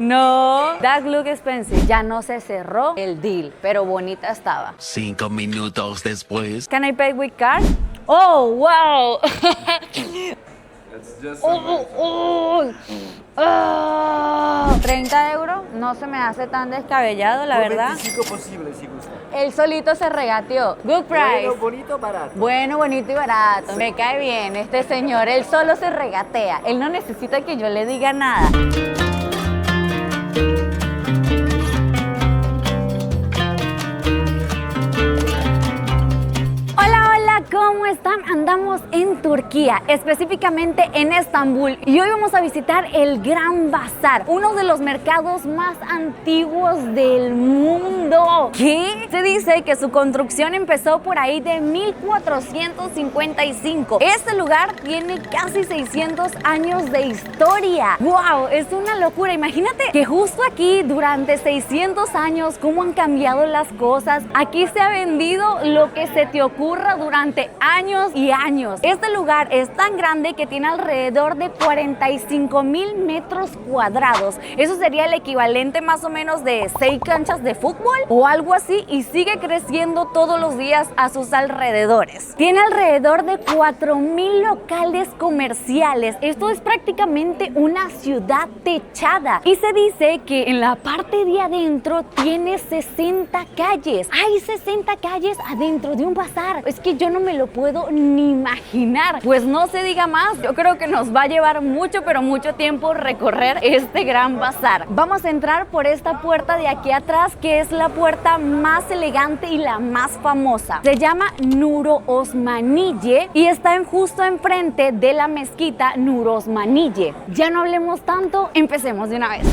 No, that look expensive. Ya no se cerró el deal, pero bonita estaba. 5 minutos después. Can I pay with card? Oh, wow. It's just Oh, 30 euros no se me hace tan descabellado, la verdad. 25 posible si gusta. Él solito se regateó. Good price. Bueno, bonito, barato. Bueno, bonito y barato. Me cae bien este señor. Él solo se regatea. Él no necesita que yo le diga nada. ¿Cómo están? Andamos en Turquía, específicamente en Estambul, y hoy vamos a visitar el Gran Bazar, uno de los mercados más antiguos del mundo. ¿Qué? Se dice que su construcción empezó por ahí de 1455. Este lugar tiene casi 600 años de historia. ¡Wow! Es una locura. Imagínate que justo aquí, durante 600 años, cómo han cambiado las cosas. Aquí se ha vendido lo que se te ocurra durante años y años. Este lugar es tan grande que tiene alrededor de 45,000 metros cuadrados. Eso sería el equivalente más o menos de 6 canchas de fútbol o algo así, y sigue creciendo todos los días a sus alrededores. Tiene alrededor de 4,000 locales comerciales. Esto es prácticamente una ciudad techada, y se dice que en la parte de adentro tiene 60 calles. Hay 60 calles adentro de un bazar. Es que yo no me lo puedo ni imaginar. Pues no se diga más, yo creo que nos va a llevar mucho, pero mucho tiempo recorrer este Gran Bazar. Vamos a entrar por esta puerta de aquí atrás, que es la puerta más elegante y la más famosa. Se llama Nur Osmaniye y está justo enfrente de la mezquita Nur Osmaniye. Ya no hablemos tanto, empecemos de una vez.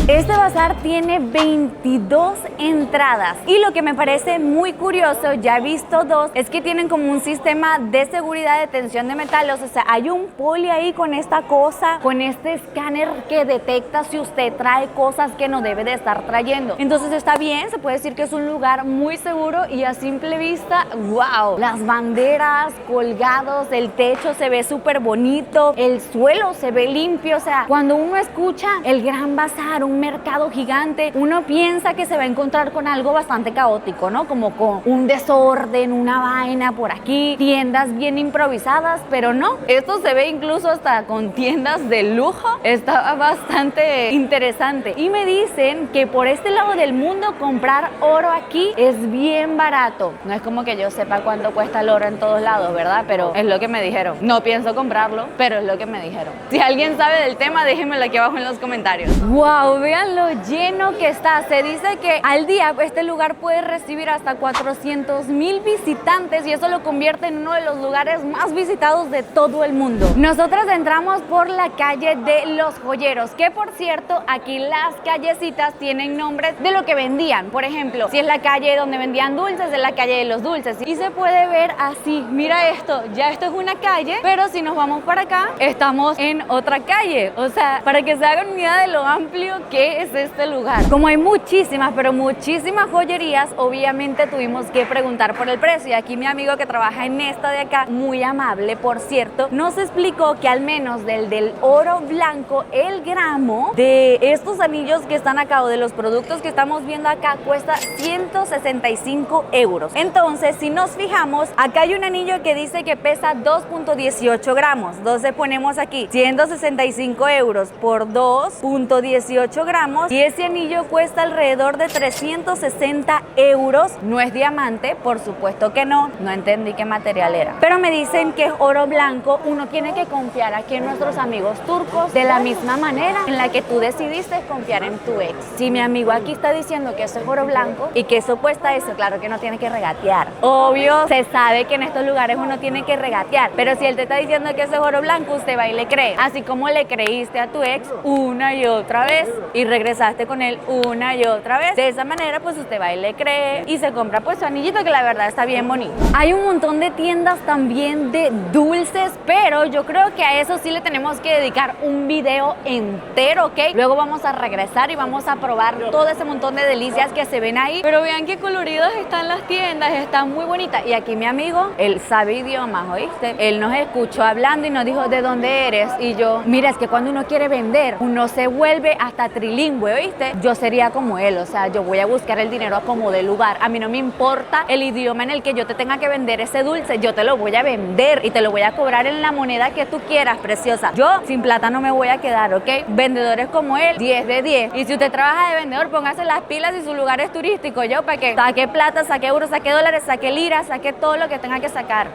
Este bazar tiene 22 entradas, y lo que me parece muy curioso, ya he visto dos, es que tienen como un sistema de seguridad de detención de metales. O sea, hay un poli ahí con esta cosa, con este escáner que detecta si usted trae cosas que no debe de estar trayendo. Entonces está bien, se puede decir que es un lugar muy seguro, y a simple vista, wow, las banderas colgados, el techo se ve súper bonito, el suelo se ve limpio. O sea, cuando uno escucha el Gran Bazar, un mercado gigante, uno piensa que se va a encontrar con algo bastante caótico, ¿no? Como con un desorden, una vaina por aquí, tiendas bien improvisadas, pero no. Esto se ve incluso hasta con tiendas de lujo. Está bastante interesante. Y me dicen que por este lado del mundo comprar oro aquí es bien barato. No es como que yo sepa cuánto cuesta el oro en todos lados, ¿verdad? Pero es lo que me dijeron. No pienso comprarlo, pero es lo que me dijeron. Si alguien sabe del tema, déjenmelo aquí abajo en los comentarios. ¡Wow! Vean lo lleno que está. Se dice que al día este lugar puede recibir hasta 400,000 visitantes, y eso lo convierte en uno de los lugares más visitados de todo el mundo. Nosotros entramos por la calle de los joyeros, que por cierto, aquí las callecitas tienen nombres de lo que vendían. Por ejemplo, si es la calle donde vendían dulces, es la calle de los dulces, y se puede ver así. Mira esto, ya esto es una calle, pero si nos vamos para acá, estamos en otra calle. O sea, para que se hagan una idea de lo amplio que es este lugar. Como hay muchísimas, pero muchísimas joyerías, obviamente tuvimos que preguntar por el precio, y aquí mi amigo que trabaja en esta de acá, muy amable por cierto, nos explicó que al menos del oro blanco, el gramo de estos anillos que están acá, o de los productos que estamos viendo acá, cuesta 165 euros. Entonces, si nos fijamos, acá hay un anillo que dice que pesa 2,18 gramos. Entonces ponemos aquí 165 euros por 2,18 gramos, y ese anillo cuesta alrededor de 360 euros. No es diamante, por supuesto que no. No entendí qué material era, pero me dicen que es oro blanco. Uno tiene que confiar aquí en nuestros amigos turcos de la misma manera en la que tú decidiste confiar en tu ex. Si mi amigo aquí está diciendo que eso es oro blanco y que eso cuesta eso, claro que no tiene que regatear. Obvio, se sabe que en estos lugares uno tiene que regatear, pero si él te está diciendo que eso es oro blanco, usted va y le cree, así como le creíste a tu ex una y otra vez. y regresaste con él una y otra vez. De esa manera pues usted va y le cree y se compra pues su anillito, que la verdad está bien bonito. Hay un montón de tiendas también de dulces, pero yo creo que a eso sí le tenemos que dedicar un video entero, ¿ok? Luego vamos a regresar y vamos a probar todo ese montón de delicias que se ven ahí. Pero vean qué coloridas están las tiendas, están muy bonitas. Y aquí mi amigo, él sabe idiomas, ¿oíste? Él nos escuchó hablando y nos dijo, ¿de dónde eres? Y yo, mira, es que cuando uno quiere vender, uno se vuelve hasta trilingüe, ¿oíste? Yo sería como él, o sea, yo voy a buscar el dinero como de lugar. A mí no me importa el idioma en el que yo te tenga que vender ese dulce, yo te lo voy a vender y te lo voy a cobrar en la moneda que tú quieras, preciosa. Yo sin plata no me voy a quedar, ¿ok? Vendedores como él, 10 de 10. Y si usted trabaja de vendedor, póngase las pilas y su lugar es turístico, yo para que saque plata, saque euros, saque dólares, saque liras, saque todo lo que tenga que sacar.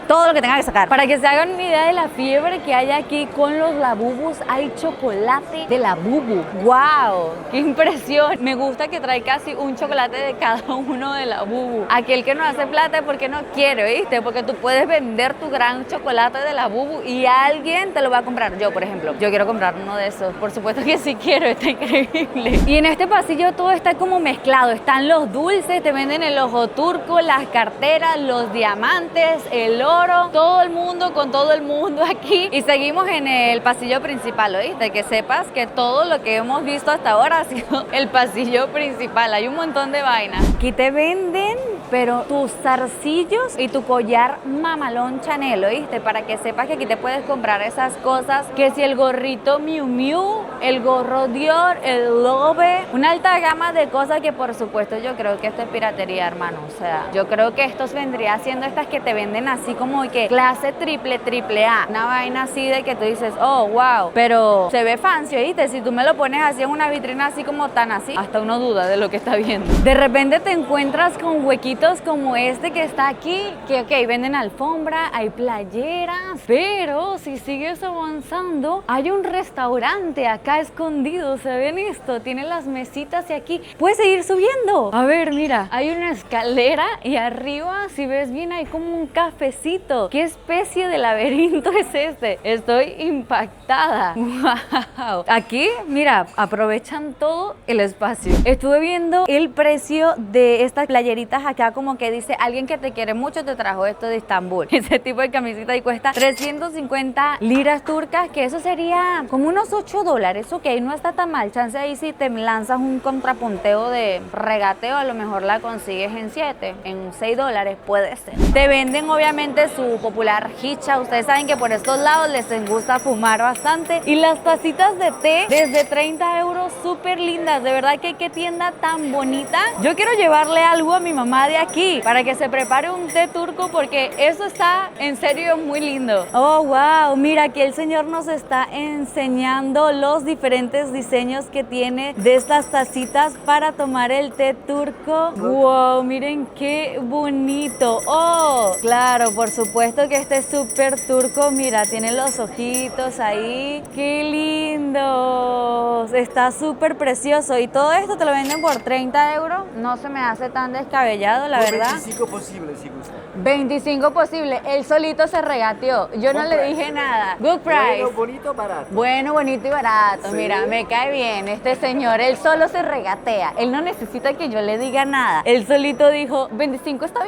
Todo lo que tenga que sacar. Para que se hagan una idea de la fiebre que hay aquí con los Labubus, hay chocolate de Labubu. ¡Wow! ¡Qué impresión! Me gusta que trae casi un chocolate de cada uno de Labubu. Aquel que no hace plata es porque no quiere, ¿viste? Porque tú puedes vender tu gran chocolate de Labubu y alguien te lo va a comprar. Yo, por ejemplo, yo quiero comprar uno de esos. Por supuesto que sí quiero, está increíble. Y en este pasillo todo está como mezclado. Están los dulces, te venden el ojo turco, las carteras, los diamantes, el oro, todo el mundo con todo el mundo aquí. Y seguimos en el pasillo principal, ¿oíste? Que sepas que todo lo que hemos visto hasta ahora ha sido el pasillo principal. Hay un montón de vainas. Aquí te venden, pero tus zarcillos y tu collar mamalón Chanel, ¿oíste? Para que sepas que aquí te puedes comprar esas cosas, que si el gorrito Miu Miu, el gorro Dior, el Loewe, una alta gama de cosas que por supuesto yo creo que esto es piratería, hermano. O sea, yo creo que estos vendría siendo estas que te venden así como que clase triple A, una vaina así de que tú dices, oh, wow, pero se ve fancy, ¿oíste? Si tú me lo pones así en una vitrina así como tan así, hasta uno duda de lo que está viendo. De repente te encuentras con huequitos como este que está aquí, que ok, venden alfombra, hay playeras, pero si sigues avanzando, hay un restaurante acá escondido, ¿se ven esto? Tiene las mesitas y aquí puedes seguir subiendo. A ver, mira, hay una escalera y arriba, si ves bien, hay como un cafecito. ¿Qué especie de laberinto es este? Estoy impactada. ¡Wow! Aquí, mira, aprovechan todo el espacio. Estuve viendo el precio de estas playeritas acá, como que dice, alguien que te quiere mucho te trajo esto de Estambul. Ese tipo de camiseta y cuesta 350 liras turcas, que eso sería como unos $8. Ok, no está tan mal. Chance ahí si te lanzas un contrapunteo de regateo, a lo mejor la consigues en 7, en $6 puede ser. Te venden obviamente su popular hicha. Ustedes saben que por estos lados les gusta fumar bastante. Y las tacitas de té desde 30 euros, súper lindas. De verdad que qué tienda tan bonita. Yo quiero llevarle algo a mi mamá de aquí para que se prepare un té turco, porque eso está en serio muy lindo. Oh, wow, mira, aquí el señor nos está enseñando los diferentes diseños que tiene de estas tacitas para tomar el té turco. Wow, miren qué bonito. Oh, claro, por supuesto que este es súper turco. Mira, tiene los ojitos ahí. ¡Qué lindos! Está súper precioso. Y todo esto te lo venden por 30 euros. No se me hace tan descabellado, la verdad. 25 posible, si gusta. 25 posible. Él solito se regateó. Yo no le dije nada. Good price. Bueno, bonito, barato. Bueno, bonito y barato. Sí. Mira, me cae bien este señor. Él solo se regatea. Él no necesita que yo le diga nada. Él solito dijo, 25 está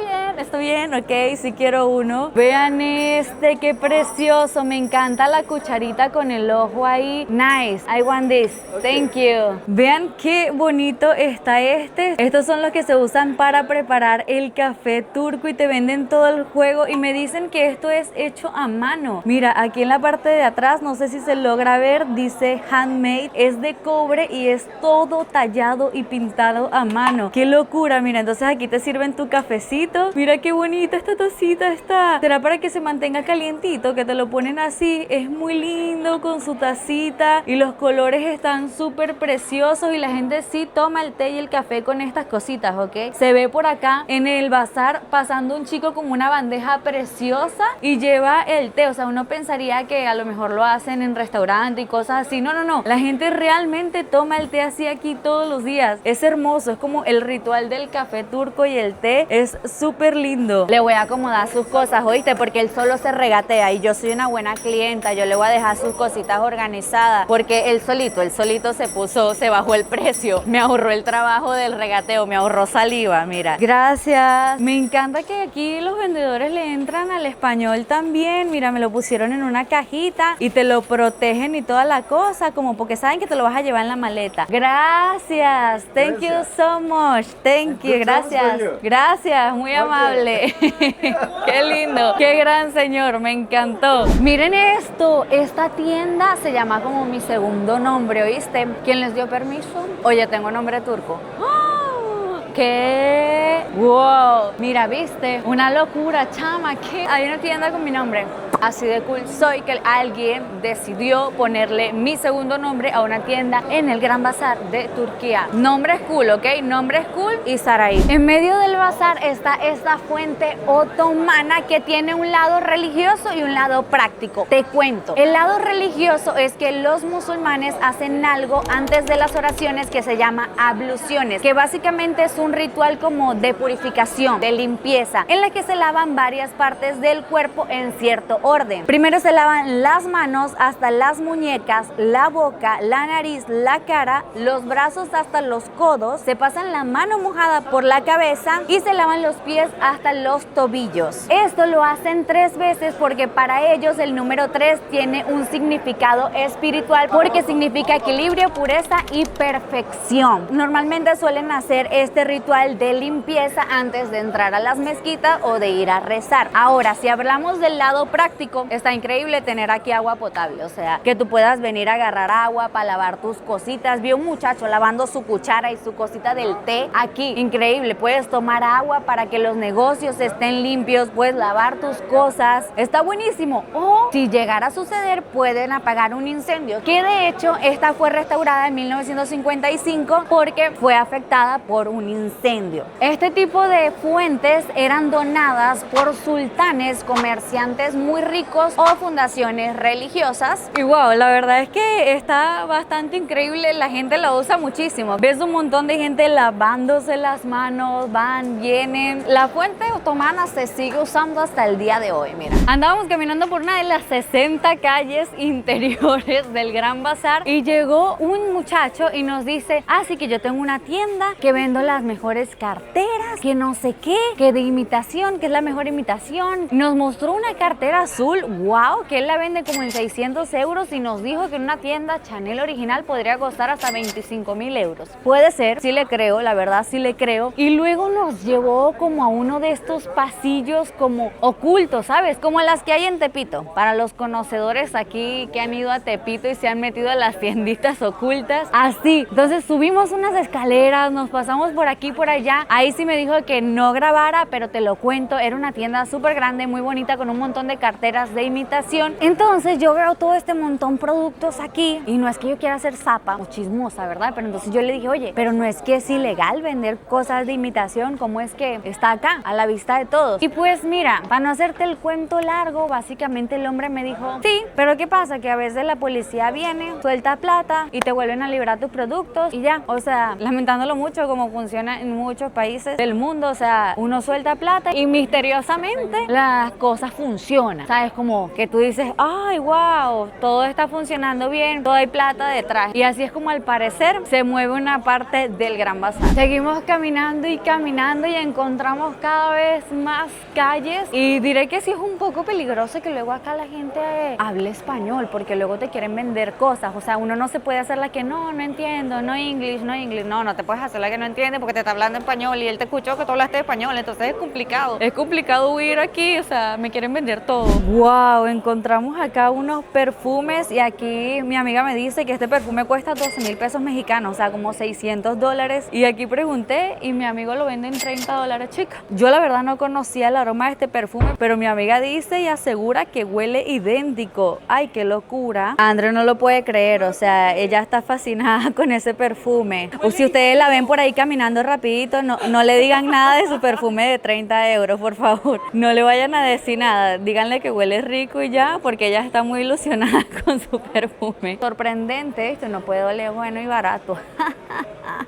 bien, ok, si quiero uno. Vean este, qué precioso. Me encanta la cucharita con el ojo ahí. Nice, I want this. Thank you. Vean qué bonito está este. Estos son los que se usan para preparar el café turco y te venden todo el juego y me dicen que esto es hecho a mano. Mira, aquí en la parte de atrás, no sé si se logra ver, dice handmade, es de cobre y es todo tallado y pintado a mano. ¡Qué locura! Mira, entonces aquí te sirven tu cafecito. Mira qué bonita esta tacita está. ¿Será para que se mantenga calientito? Que te lo ponen así. Es muy lindo con su tacita y los colores están súper preciosos y la gente sí toma el té y el café con estas cositas, ¿ok? Se ve por acá en el bazar pasando un chico con una bandeja preciosa y lleva el té. O sea, uno pensaría que a lo mejor lo hacen en restaurante y cosas así. No, no, no. La gente realmente toma el té así aquí todos los días. Es hermoso. Es como el ritual del café turco y el té. Es súper lindo. Le voy a acomodar sus cosas cosas, ¿oíste? Porque él solo se regatea y yo soy una buena clienta, yo le voy a dejar sus cositas organizadas porque él solito se bajó el precio, me ahorró el trabajo del regateo, me ahorró saliva, mira. Gracias. Me encanta que aquí los vendedores le entran al español también, mira, me lo pusieron en una cajita y te lo protegen y toda la cosa, como porque saben que te lo vas a llevar en la maleta. Gracias. Thank you so much. Thank you. Gracias. Gracias, muy amable. Qué lindo. Qué gran señor, me encantó. Miren esto, esta tienda se llama como mi segundo nombre, ¿oíste? ¿Quién les dio permiso? Oye, tengo nombre turco. ¿Qué? ¡Wow! Mira, ¿viste? Una locura, chama. ¿Qué? Hay una tienda con mi nombre. Así de cool soy que alguien decidió ponerle mi segundo nombre a una tienda en el Gran Bazar de Turquía. Nombre es cool, ¿ok? Nombre es cool y Saray. En medio del bazar está esta fuente otomana que tiene un lado religioso y un lado práctico. Te cuento. El lado religioso es que los musulmanes hacen algo antes de las oraciones que se llama abluciones, que básicamente es un ritual como de purificación, de limpieza, en la que se lavan varias partes del cuerpo en cierto orden. Primero se lavan las manos hasta las muñecas, la boca, la nariz, la cara, los brazos hasta los codos, se pasan la mano mojada por la cabeza y se lavan los pies hasta los tobillos. Esto lo hacen 3 veces porque para ellos el número 3 tiene un significado espiritual porque significa equilibrio, pureza y perfección. Normalmente suelen hacer este ritual de limpieza antes de entrar a las mezquitas o de ir a rezar. Ahora, si hablamos del lado práctico, está increíble tener aquí agua potable, o sea, que tú puedas venir a agarrar agua para lavar tus cositas. Vi un muchacho lavando su cuchara y su cosita del té aquí, increíble. Puedes tomar agua para que los negocios estén limpios, puedes lavar tus cosas, está buenísimo. O si llegara a suceder, pueden apagar un incendio, que de hecho esta fue restaurada en 1955 porque fue afectada por un incendio. Este tipo de fuentes eran donadas por sultanes, comerciantes muy ricos o fundaciones religiosas. Y wow, la verdad es que está bastante increíble, la gente la usa muchísimo. Ves un montón de gente lavándose las manos, van, vienen. La fuente otomana se sigue usando hasta el día de hoy, mira. Andábamos caminando por una de las 60 calles interiores del Gran Bazar y llegó un muchacho y nos dice, sí que yo tengo una tienda que vendo las mejores carteras, que no sé qué, que de imitación, que es la mejor imitación. Nos mostró una cartera azul, wow, que él la vende como en 600 euros y nos dijo que en una tienda Chanel original podría costar hasta 25.000 euros. Puede ser, sí le creo, la verdad sí le creo. Y luego nos llevó como a uno de estos pasillos como ocultos, ¿sabes? Como las que hay en Tepito. Para los conocedores aquí que han ido a Tepito y se han metido a las tienditas ocultas, así. Entonces subimos unas escaleras, nos pasamos por aquí, por allá. Ahí sí me dijo que no grabara, pero te lo cuento. Era una tienda súper grande, muy bonita, con un montón de carteras de imitación. Entonces yo veo todo este montón de productos aquí y no es que yo quiera ser zapa o chismosa, ¿verdad? Pero entonces yo le dije, oye, pero no es que es ilegal vender cosas de imitación, ¿cómo es que está acá a la vista de todos? Y pues mira, para no hacerte el cuento largo, básicamente el hombre me dijo, sí, pero ¿qué pasa? Que a veces la policía viene, suelta plata y te vuelven a liberar tus productos y ya. O sea, lamentándolo mucho como funciona en muchos países del mundo, o sea, uno suelta plata y misteriosamente las cosas funcionan, ¿sabes? Como que tú dices, ay, wow, todo está funcionando bien, todo hay plata detrás. Y así es como al parecer se mueve una parte del Gran Bazar. Seguimos caminando y encontramos cada vez más calles y diré que sí es un poco peligroso que luego acá la gente hable español porque luego te quieren vender cosas. O sea, uno no se puede hacer la que no entiendo, no inglés. No te puedes hacer la que no entiende porque te está hablando español y él te escuchó que tú hablaste español, entonces es complicado. Es complicado huir aquí, o sea, me quieren vender todo. Wow, encontramos acá unos perfumes y aquí mi amiga me dice que este perfume cuesta 12.000 pesos mexicanos, o sea, como $600. Y aquí pregunté y mi amigo lo vende en $30, chica. Yo la verdad no conocía el aroma de este perfume, pero mi amiga dice y asegura que huele idéntico. Ay, qué locura. André no lo puede creer, o sea, ella está fascinada con ese perfume. O si ustedes la ven por ahí caminando rapidito, no le digan nada de su perfume de 30 euros, por favor. No le vayan a decir nada, díganle que huele rico y ya, porque ella está muy ilusionada con su perfume. Sorprendente, esto no puede oler bueno y barato.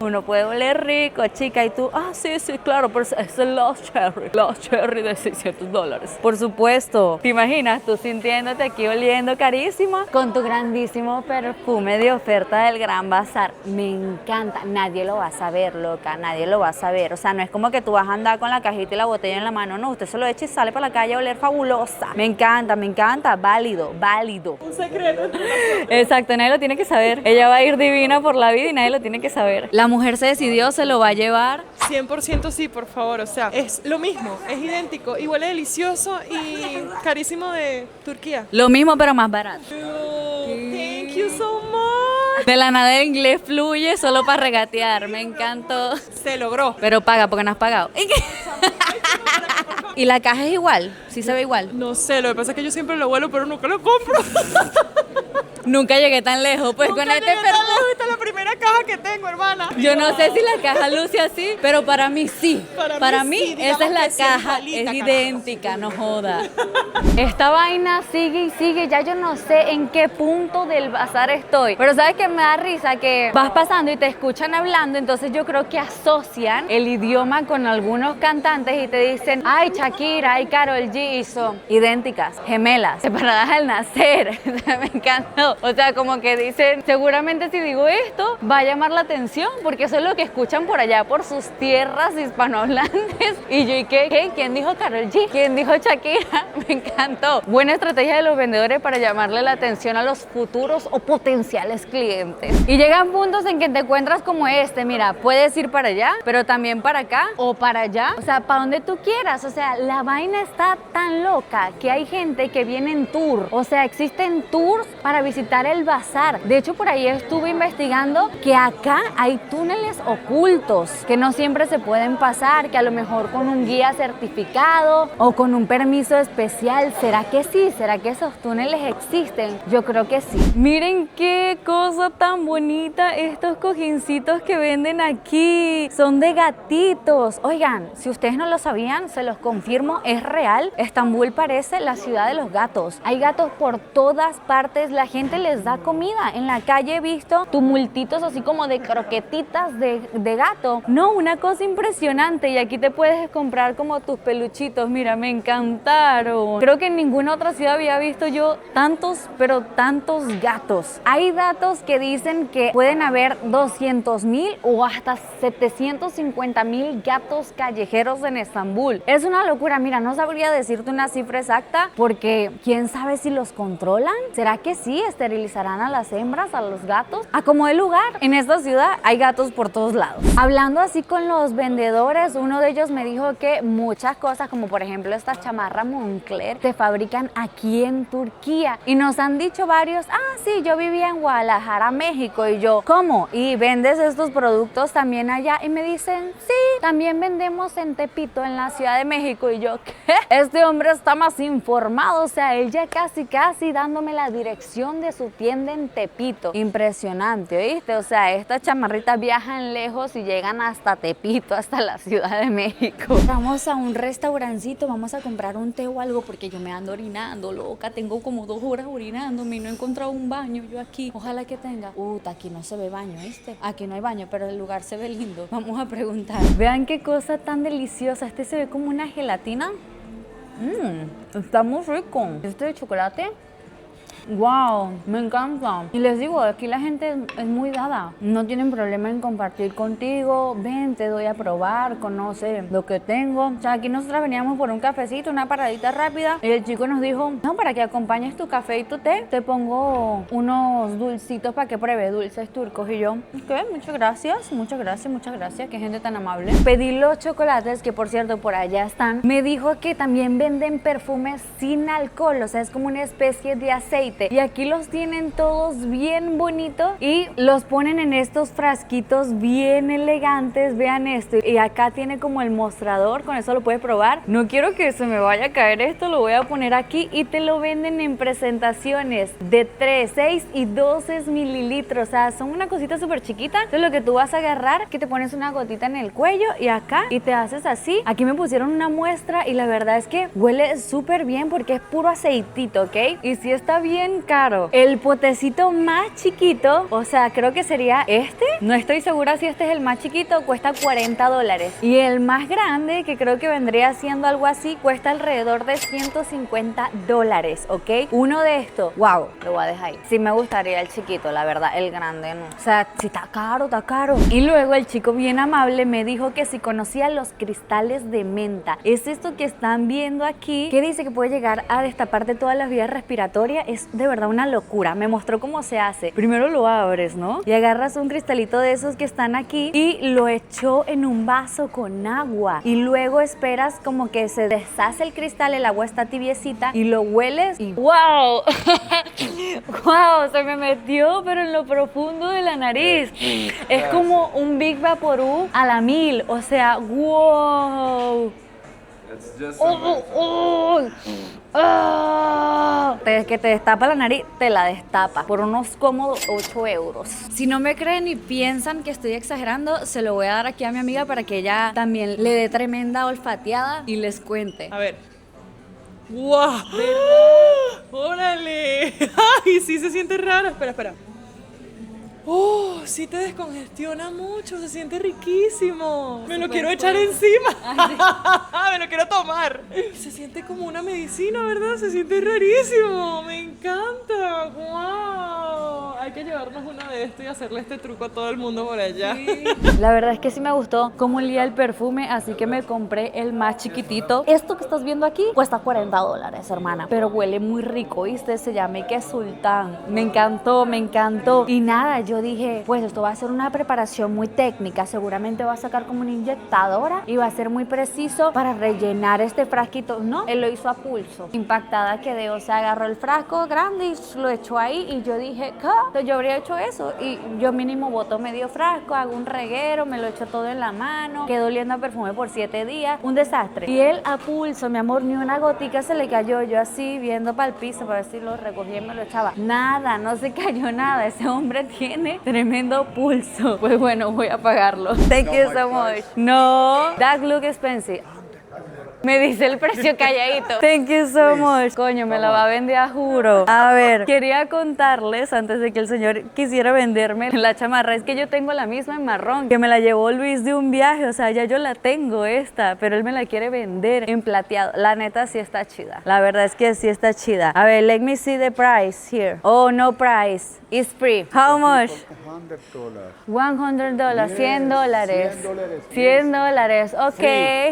Uno puede oler rico, chica, y tú, sí, claro, pero es el Lost Cherry de $600. Por supuesto. ¿Te imaginas tú sintiéndote aquí oliendo carísimo con tu grandísimo perfume de oferta del Gran Bazar? Me encanta. Nadie lo va a saber, loca, nadie lo va a saber. O sea, no es como que tú vas a andar con la cajita y la botella en la mano, no, usted se lo echa y sale para la calle a oler fabulosa. Me encanta, válido. Un secreto. Exacto, nadie lo tiene que saber. Ella va a ir divina por la vida y nadie lo tiene que saber. La mujer se decidió, se lo va a llevar. 100% sí, por favor, o sea, es lo mismo, es idéntico y huele delicioso y carísimo de Turquía. Lo mismo pero más barato. Thank you so much. De la nada el inglés fluye solo para regatear, me encantó. Se logró. Pero paga porque no has pagado. ¿Y la caja es igual? ¿Sí se ve igual? No sé, lo que pasa es que yo siempre lo huelo, pero nunca lo compro. Nunca llegué tan lejos, pues Nunca con este llegué tan perfume. lejos, esta es la primera caja que tengo, hermana. Yo no sé si la caja luce así, pero para mí sí. Para mí sí, esa es digamos la que sí, caja, igualita, es carajo. idéntica, no joda. Esta vaina sigue y sigue, ya yo no sé en qué punto del bazar estoy. Pero ¿sabes qué me da risa? Que vas pasando y te escuchan hablando, entonces yo creo que asocian el idioma con algunos cantantes y te dicen, ay, Shakira, ay, Karol G, son idénticas, gemelas, separadas al nacer. Me encantó. O sea, como que dicen, seguramente si digo esto, va a llamar la atención, porque eso es lo que escuchan por allá, por sus tierras hispanohablantes. Y yo, ¿y qué? ¿Quién dijo Karol G? ¿Quién dijo Shakira? Me encantó. Buena estrategia de los vendedores para llamarle la atención a los futuros o potenciales clientes. Y llegan puntos en que te encuentras como este, mira, puedes ir para allá, pero también para acá o para allá, o sea, para donde tú quieras. O sea, la vaina está tan loca que hay gente que viene en tour, o sea, existen tours para visitar el bazar. De hecho, por ahí estuve investigando que acá hay túneles ocultos que no siempre se pueden pasar, que a lo mejor con un guía certificado o con un permiso especial. ¿Será que sí? ¿Será que esos túneles existen? Yo creo que sí. Miren qué cosa tan bonita estos cojincitos que venden aquí. Son de gatitos. Oigan, si ustedes no lo sabían, se los confirmo, es real. Estambul parece la ciudad de los gatos. Hay gatos por todas partes. La gente les da comida. En la calle he visto tumultitos así como de croquetitas de gato. No, una cosa impresionante. Y aquí te puedes comprar como tus peluchitos. Mira, me encantaron. Creo que en ninguna otra ciudad había visto yo tantos, pero tantos gatos. Hay datos que dicen que pueden haber 200,000 o hasta 750,000 gatos callejeros en Estambul. Es una locura. Mira, no sabría decirte una cifra exacta porque quién sabe si los controlan. ¿Será que sí? ¿Esterilizarán a las hembras, a los gatos? A como de lugar. En esta ciudad hay gatos por todos lados. Hablando así con los vendedores, uno de ellos me dijo que muchas cosas, como por ejemplo esta chamarra Moncler, se fabrican aquí en Turquía. Y nos han dicho varios, sí, yo vivía en Guadalajara, México. Y yo, ¿cómo? ¿Y vendes estos productos también allá? Y me dicen, sí, también vendemos en Tepito, en la Ciudad de México. Y yo, ¿qué? Este hombre está más informado. O sea, él ya casi dándome la dirección de su tienda en Tepito. Impresionante, ¿oíste? O sea, estas chamarritas viajan lejos y llegan hasta Tepito, hasta la Ciudad de México. Vamos a un restaurancito, vamos a comprar un té o algo porque yo me ando orinando, loca. Tengo como 2 horas orinándome y no he encontrado un baño yo aquí. Ojalá que tenga. Aquí no se ve baño, ¿viste? Aquí no hay baño, pero el lugar se ve lindo. Vamos a preguntar. Vean qué cosa tan deliciosa. Este se ve como una gelatina. Está muy rico. ¿Este de chocolate? Wow, me encanta. Y les digo, aquí la gente es muy dada. No tienen problema en compartir contigo. Ven, te doy a probar, conoce lo que tengo. O sea, aquí nosotras veníamos por un cafecito, una paradita rápida. Y el chico nos dijo, no, para que acompañes tu café y tu té, te pongo unos dulcitos para que pruebe, dulces turcos. Y yo, ok, muchas gracias, muchas gracias, muchas gracias. Qué gente tan amable. Pedí los chocolates, que por cierto, por allá están. Me dijo que también venden perfumes sin alcohol. O sea, es como una especie de aceite. Y aquí los tienen todos bien bonitos y los ponen en estos frasquitos bien elegantes. Vean esto. Y acá tiene como el mostrador, con eso lo puedes probar. No quiero que se me vaya a caer esto, lo voy a poner aquí y te lo venden en presentaciones de 3, 6 y 12 mililitros. O sea, son una cosita súper chiquita. Entonces lo que tú vas a agarrar, que te pones una gotita en el cuello y acá y te haces así. Aquí me pusieron una muestra y la verdad es que huele súper bien porque es puro aceitito, ¿ok? Y sí está bien bien caro. El potecito más chiquito, o sea, creo que sería este. No estoy segura si este es el más chiquito, cuesta $40. Y el más grande, que creo que vendría siendo algo así, cuesta alrededor de $150, ¿ok? Uno de estos, wow, lo voy a dejar ahí. Sí me gustaría el chiquito, la verdad, el grande no. O sea, sí está caro, está caro. Y luego el chico bien amable me dijo que si conocía los cristales de menta. Es esto que están viendo aquí, que dice que puede llegar a destaparte todas las vías respiratorias. Es de verdad una locura. Me mostró cómo se hace. Primero lo abres, ¿no? Y agarras un cristalito de esos que están aquí y lo echó en un vaso con agua. Y luego esperas como que se deshace el cristal, el agua está tibiecita y lo hueles y ¡wow! ¡Wow! Se me metió, pero en lo profundo de la nariz. Es como un Big Vaporú a la 1000. O sea, ¡wow! Que te destapa la nariz, te la destapa por unos cómodos 8 euros. Si no me creen y piensan que estoy exagerando, se lo voy a dar aquí a mi amiga para que ella también le dé tremenda olfateada y les cuente. A ver. ¡Wow! ¡Órale! ¡Ay, sí se siente raro! Espera. ¡Oh! Sí te descongestiona mucho, se siente riquísimo. Me lo quiero echar encima. Me lo quiero tomar. Se siente como una medicina, ¿verdad? Se siente rarísimo. Me encanta. ¡Wow! Hay que llevarnos uno de estos y hacerle este truco a todo el mundo por allá. Sí. La verdad es que sí me gustó cómo olía el perfume, así que me compré el más chiquitito. Esto que estás viendo aquí cuesta $40, hermana, pero huele muy rico, ¿viste? Se llama que Sultán. Me encantó, me encantó. Y nada, yo dije, pues esto va a ser una preparación muy técnica. Seguramente va a sacar como una inyectadora y va a ser muy preciso para rellenar este frasquito. No, él lo hizo a pulso. Impactada quedé, o sea, agarró el frasco grande y lo echó ahí y yo dije, ¿qué? Entonces yo habría hecho eso y yo mínimo boto medio frasco, hago un reguero, me lo echo todo en la mano, quedó oliendo a perfume por 7 días, un desastre. Y él a pulso, mi amor, ni una gotica se le cayó, yo así viendo para el piso para ver si lo recogía y me lo echaba. Nada, no se cayó nada, ese hombre tiene tremendo pulso. Pues bueno, voy a pagarlo. Thank you so much. No, that look expensive. Me dice el precio calladito. Thank you so much. Coño, me la va a vender a juro. A ver, quería contarles antes de que el señor quisiera venderme la chamarra. Es que yo tengo la misma en marrón, que me la llevó Luis de un viaje. O sea, ya yo la tengo esta, pero él me la quiere vender en plateado. La neta sí está chida. La verdad es que sí está chida. A ver, let me see the price here. Oh, no price. It's free. How much? $100. $100. Ok.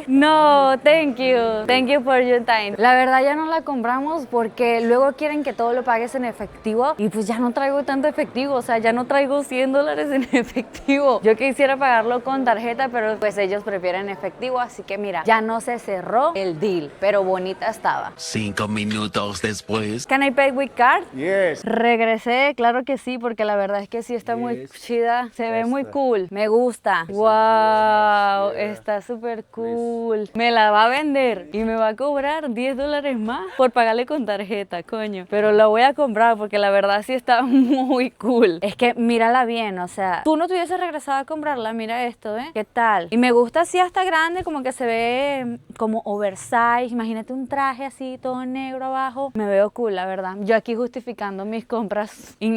No, thank you. Thank you for your time. La verdad ya no la compramos porque luego quieren que todo lo pagues en efectivo y pues ya no traigo tanto efectivo, o sea, ya no traigo $100 en efectivo. Yo quisiera pagarlo con tarjeta, pero pues ellos prefieren efectivo, así que mira, ya no se cerró el deal, pero bonita estaba. 5 minutos después. Can I pay with card? Yes. Regresé, claro que sí, porque la verdad es que sí está muy chida, se ve muy cool, me gusta. Wow, está súper cool. Me la va a vender y me va a cobrar $10 más por pagarle con tarjeta, coño. Pero la voy a comprar porque la verdad sí está muy cool. Es que mírala bien, o sea, tú no te hubieses regresado a comprarla, mira esto, ¿eh? ¿Qué tal? Y me gusta así hasta grande, como que se ve como oversize. Imagínate un traje así, todo negro abajo. Me veo cool, la verdad. Yo aquí justificando mis compras sí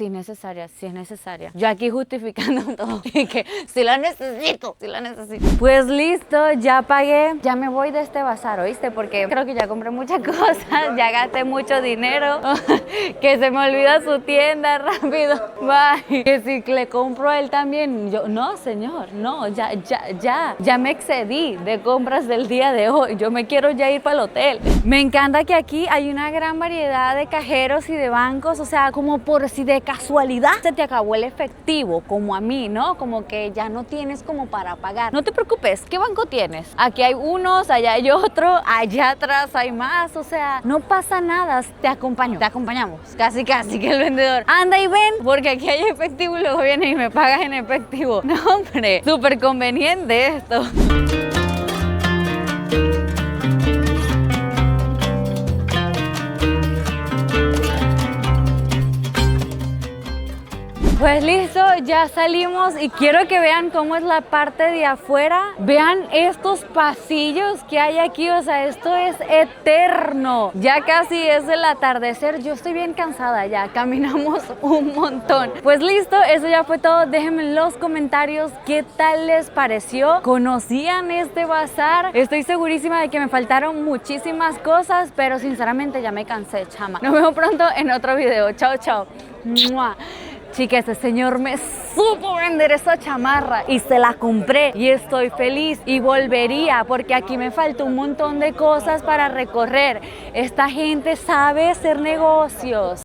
es necesaria. Yo aquí justificando todo. Que si la necesito. Pues listo, ya pagué. Ya me voy de este bazar, ¿oíste? Porque creo que ya compré muchas cosas, ya gasté mucho dinero. Que se me olvida su tienda rápido. Bye. Que si le compro a él también. Yo, no, señor, no, ya me excedí de compras del día de hoy. Yo me quiero ya ir para el hotel. Me encanta que aquí hay una gran variedad de cajeros y de bancos, o sea, como por si de casualidad se te acabó el efectivo, como a mí, ¿no? Como que ya no tienes como para pagar. No te preocupes, ¿qué banco tienes? Aquí hay unos, allá hay otro, allá atrás hay más, o sea, no pasa nada, te acompañamos, casi que el vendedor, anda y ven, porque aquí hay efectivo y luego vienes y me pagas en efectivo. No, hombre, súper conveniente esto. Pues listo, ya salimos y quiero que vean cómo es la parte de afuera. Vean estos pasillos que hay aquí, o sea, esto es eterno. Ya casi es el atardecer, yo estoy bien cansada ya, caminamos un montón. Pues listo, eso ya fue todo. Déjenme en los comentarios qué tal les pareció. ¿Conocían este bazar? Estoy segurísima de que me faltaron muchísimas cosas, pero sinceramente ya me cansé, chama. Nos vemos pronto en otro video. Chao, chao. ¡Mua! Chica, este señor me supo vender esa chamarra y se la compré y estoy feliz y volvería porque aquí me falta un montón de cosas para recorrer. Esta gente sabe hacer negocios.